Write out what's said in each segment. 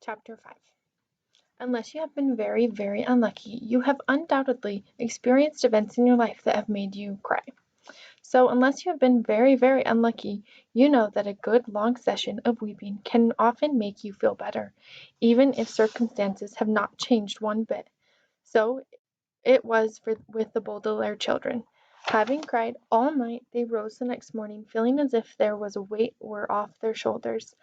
Chapter 5. Unless you have been very, very unlucky, you have undoubtedly experienced events in your life that have made you cry. So, unless you have been very, very unlucky, you know that a good long session of weeping can often make you feel better, even if circumstances have not changed one bit. So it was with the Baudelaire children. Having cried all night, they rose the next morning feeling as if there was a weight were off their shoulders.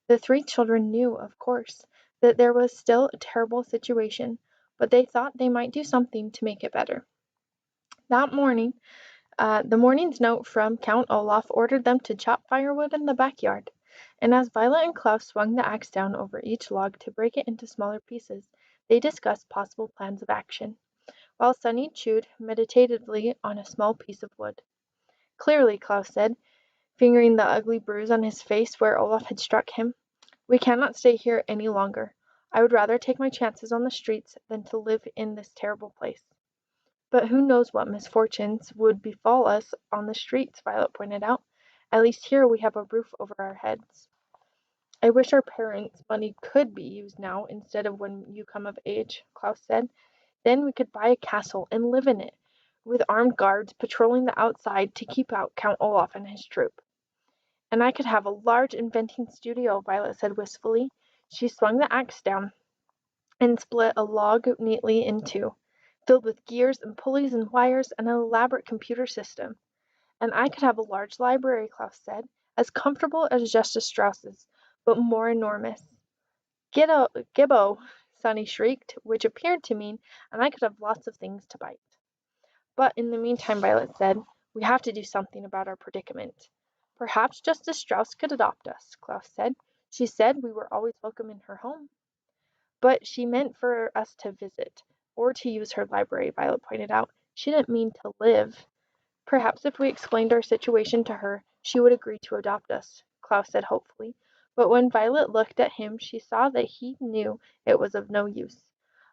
The three children knew, of course, that there was still a terrible situation, but they thought they might do something to make it better. That morning, the morning's note from Count Olaf ordered them to chop firewood in the backyard, and as Violet and Klaus swung the axe down over each log to break it into smaller pieces, they discussed possible plans of action, while Sunny chewed meditatively on a small piece of wood. Clearly, Klaus said, fingering the ugly bruise on his face where Olaf had struck him, we cannot stay here any longer. I would rather take my chances on the streets than to live in this terrible place. But who knows what misfortunes would befall us on the streets, Violet pointed out. At least here we have a roof over our heads. I wish our parents' money could be used now instead of when you come of age, Klaus said. Then we could buy a castle and live in it, with armed guards patrolling the outside to keep out Count Olaf and his troop. And I could have a large inventing studio, Violet said wistfully. She swung the axe down and split a log neatly in two, filled with gears and pulleys and wires and an elaborate computer system. And I could have a large library, Klaus said, as comfortable as Justice Strauss's, but more enormous. Gibbo, Sonny shrieked, which appeared to mean, and I could have lots of things to bite. But in the meantime, Violet said, we have to do something about our predicament. Perhaps Justice Strauss could adopt us, Klaus said. She said we were always welcome in her home. But she meant for us to visit, or to use her library, Violet pointed out. She didn't mean to live. Perhaps if we explained our situation to her, she would agree to adopt us, Klaus said hopefully. But when Violet looked at him, she saw that he knew it was of no use.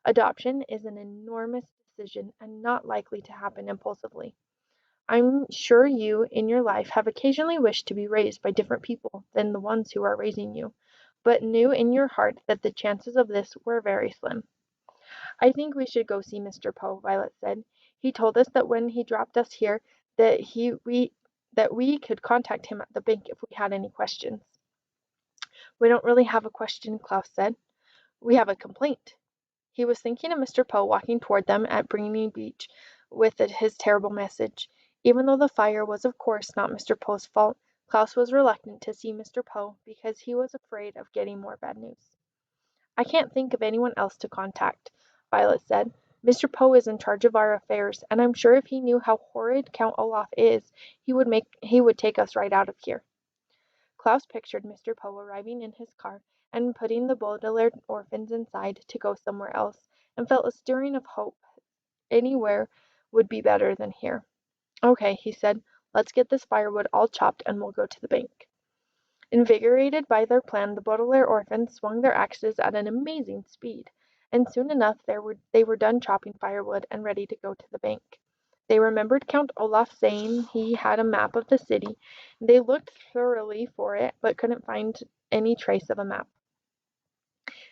Adoption is an enormous decision and not likely to happen impulsively. I'm sure you, in your life, have occasionally wished to be raised by different people than the ones who are raising you, but knew in your heart that the chances of this were very slim. I think we should go see Mr. Poe, Violet said. He told us that when he dropped us here that we could contact him at the bank if we had any questions. We don't really have a question, Klaus said. We have a complaint. He was thinking of Mr. Poe walking toward them at Briony Beach with his terrible message. Even though the fire was of course not Mr. Poe's fault, Klaus was reluctant to see Mr. Poe because he was afraid of getting more bad news. I can't think of anyone else to contact, Violet said. Mr. Poe is in charge of our affairs, and I'm sure if he knew how horrid Count Olaf is, he would take us right out of here. Klaus pictured Mr. Poe arriving in his car and putting the Baudelaire orphans inside to go somewhere else, and felt a stirring of hope. Anywhere would be better than here. Okay, he said, let's get this firewood all chopped and we'll go to the bank. Invigorated by their plan, the Baudelaire orphans swung their axes at an amazing speed, and soon enough they were done chopping firewood and ready to go to the bank. They remembered Count Olaf saying he had a map of the city. They looked thoroughly for it, but couldn't find any trace of a map,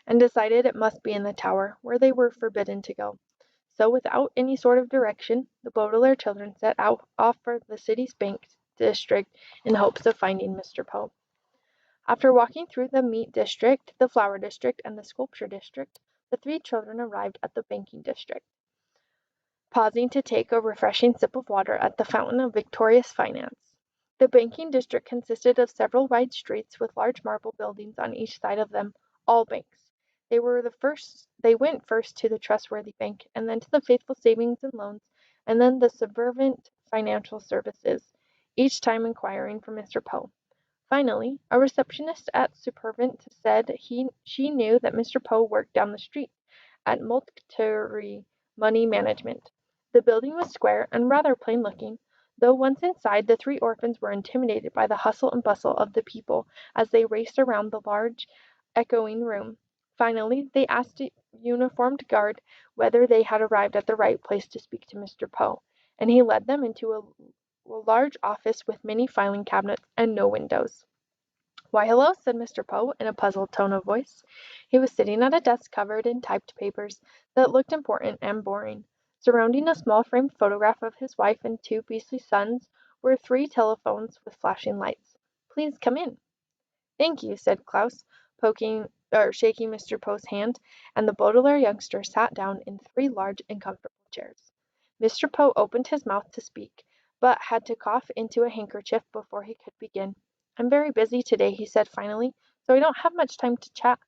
and decided it must be in the tower, where they were forbidden to go. So without any sort of direction, the Baudelaire children set out off for the city's bank district in hopes of finding Mr. Poe. After walking through the meat district, the flower district, and the sculpture district, the three children arrived at the banking district, pausing to take a refreshing sip of water at the fountain of victorious finance. The banking district consisted of several wide streets with large marble buildings on each side of them, all banks. They went first to the Trustworthy Bank, and then to the Faithful Savings and Loans, and then the Supervent Financial Services, each time inquiring for Mr. Poe. Finally, a receptionist at Supervent said she knew that Mr. Poe worked down the street at Moltke Money Management. The building was square and rather plain-looking, though once inside the three orphans were intimidated by the hustle and bustle of the people as they raced around the large, echoing room. Finally, they asked a uniformed guard whether they had arrived at the right place to speak to Mr. Poe, and he led them into a large office with many filing cabinets and no windows. "Why, hello," said Mr. Poe in a puzzled tone of voice. He was sitting at a desk covered in typed papers that looked important and boring. Surrounding a small framed photograph of his wife and two beastly sons were 3 telephones with flashing lights. "Please come in." "Thank you," said Klaus, shaking Mr. Poe's hand, and the Baudelaire youngster sat down in 3 large and comfortable chairs. Mr. Poe opened his mouth to speak, but had to cough into a handkerchief before he could begin. "I'm very busy today," he said finally, "so I don't have much time to chat.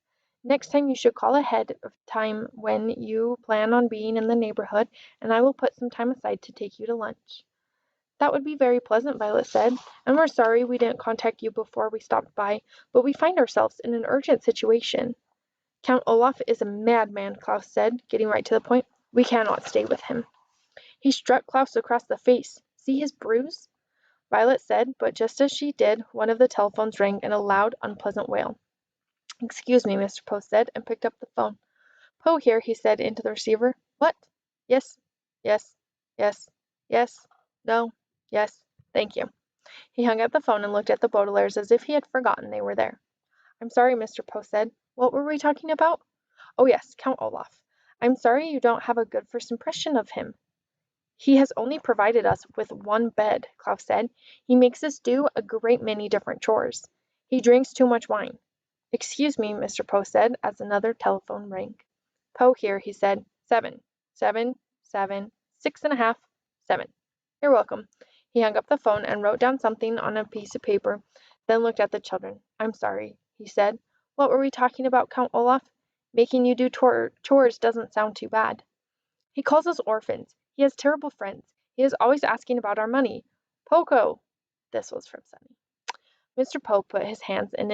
Next time you should call ahead of time when you plan on being in the neighborhood, and I will put some time aside to take you to lunch." "That would be very pleasant," Violet said, "and we're sorry we didn't contact you before we stopped by, but we find ourselves in an urgent situation." "Count Olaf is a madman," Klaus said, getting right to the point. "We cannot stay with him." He struck Klaus across the face. "See his bruise?" Violet said, but just as she did, one of the telephones rang in a loud, unpleasant wail. "Excuse me," Mr. Poe said, and picked up the phone. "Poe here," he said into the receiver. "What? Yes, yes, yes, yes, no, yes, thank you." He hung up the phone and looked at the Baudelaires as if he had forgotten they were there. "I'm sorry," Mr. Poe said. "What were we talking about? Oh, yes, Count Olaf. I'm sorry you don't have a good first impression of him." "He has only provided us with 1 bed," Klaus said. "He makes us do a great many different chores. He drinks too much wine." "Excuse me," Mr. Poe said, as another telephone rang. "Poe here," he said. 7, 7, 7, 6½, 7. "You're welcome." He hung up the phone and wrote down something on a piece of paper, then looked at the children. "I'm sorry," he said. "What were we talking about, Count Olaf? Making you do chores doesn't sound too bad." "He calls us orphans. He has terrible friends. He is always asking about our money. Poco!" This was from Sunny. Mr. Poe put his hands in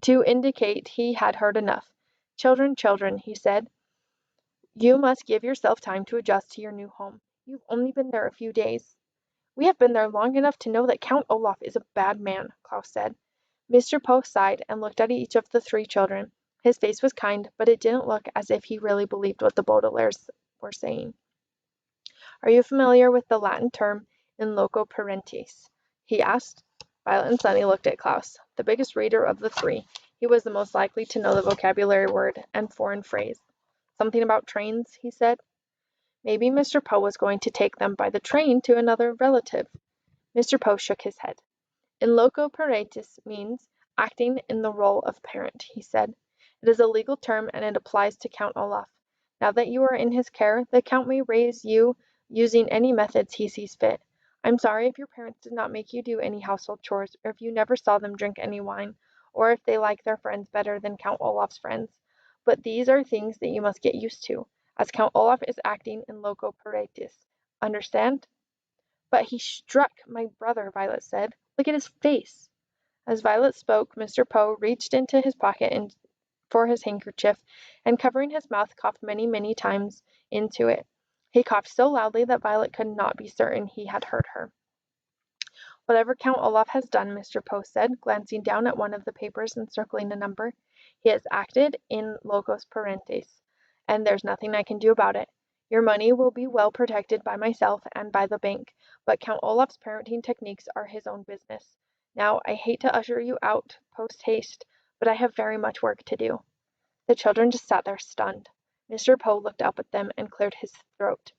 to indicate he had heard enough. "Children, children," he said, "you must give yourself time to adjust to your new home. You've only been there a few days." "We have been there long enough to know that Count Olaf is a bad man," Klaus said. Mr. Poe sighed and looked at each of the 3 children. His face was kind, but it didn't look as if he really believed what the Baudelaires were saying. "Are you familiar with the Latin term in loco parentis?" he asked. Violet and Sunny looked at Klaus. The biggest reader of the 3, he was the most likely to know the vocabulary word and foreign phrase. "Something about trains," he said. Maybe Mr. Poe was going to take them by the train to another relative. Mr. Poe shook his head. "In loco parentis means acting in the role of parent," he said. "It is a legal term and it applies to Count Olaf. Now that you are in his care, the Count may raise you using any methods he sees fit. I'm sorry if your parents did not make you do any household chores, or if you never saw them drink any wine, or if they like their friends better than Count Olaf's friends. But these are things that you must get used to, as Count Olaf is acting in loco parentis. Understand?" "But he struck my brother," Violet said. "Look at his face." As Violet spoke, Mr. Poe reached into his pocket for his handkerchief, and covering his mouth, coughed many, many times into it. He coughed so loudly that Violet could not be certain he had heard her. "Whatever Count Olaf has done," Mr. Poe said, glancing down at one of the papers and circling a number, "he has acted in locos parentis, and there's nothing I can do about it. Your money will be well protected by myself and by the bank, but Count Olaf's parenting techniques are his own business. Now, I hate to usher you out post haste, but I have very much work to do." The children just sat there stunned. Mr. Poe looked up at them and cleared his throat.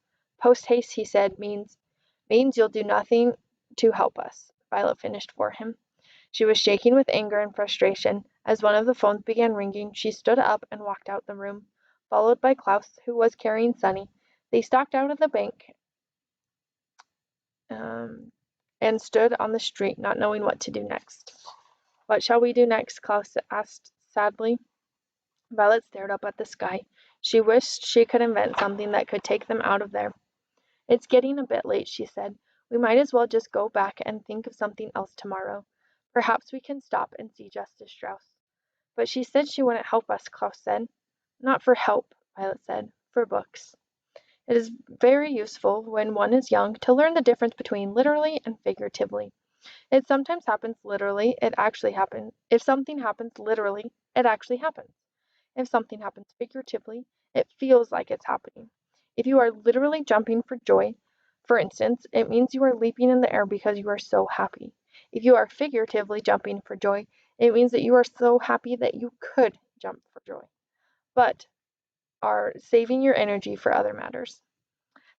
"Post haste," he said, means you'll do nothing to help us," Violet finished for him. She was shaking with anger and frustration. As one of the phones began ringing, she stood up and walked out the room, followed by Klaus, who was carrying Sunny. They stalked out of the bank and stood on the street, not knowing what to do next. "What shall we do next?" Klaus asked sadly. Violet stared up at the sky. She wished she could invent something that could take them out of there. "It's getting a bit late," she said. "We might as well just go back and think of something else tomorrow. Perhaps we can stop and see Justice Strauss." "But she said she wouldn't help us," Klaus said. "Not for help," Violet said. "For books. It is very useful when one is young to learn the difference between literally and figuratively. If something happens literally, it actually happens. If something happens literally, it actually happens. If something happens figuratively, it feels like it's happening. If you are literally jumping for joy, for instance, it means you are leaping in the air because you are so happy. If you are figuratively jumping for joy, It means that you are so happy that you could jump for joy, but are saving your energy for other matters.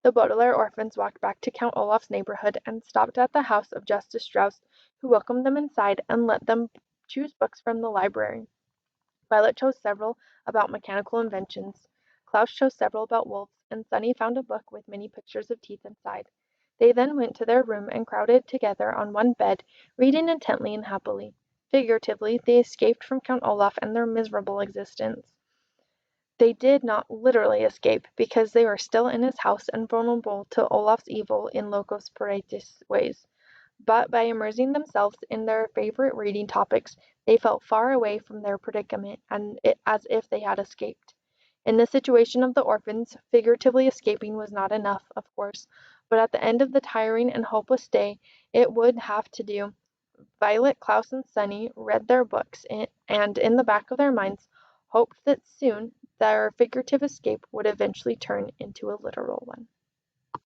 The Baudelaire orphans walked back to Count Olaf's neighborhood and stopped at the house of Justice Strauss, who welcomed them inside and let them choose books from the library. Violet chose several about mechanical inventions. Klaus chose several about wolves, and Sunny found a book with many pictures of teeth inside. They then went to their room and crowded together on one bed, reading intently and happily. Figuratively, they escaped from Count Olaf and their miserable existence. They did not literally escape, because they were still in his house and vulnerable to Olaf's evil in locus parentis ways. But by immersing themselves in their favorite reading topics, they felt far away from their predicament, as if they had escaped. In the situation of the orphans, figuratively escaping was not enough, of course, but at the end of the tiring and hopeless day it would have to do. Violet, Klaus, and Sunny read their books, and in the back of their minds hoped that soon their figurative escape would eventually turn into a literal one.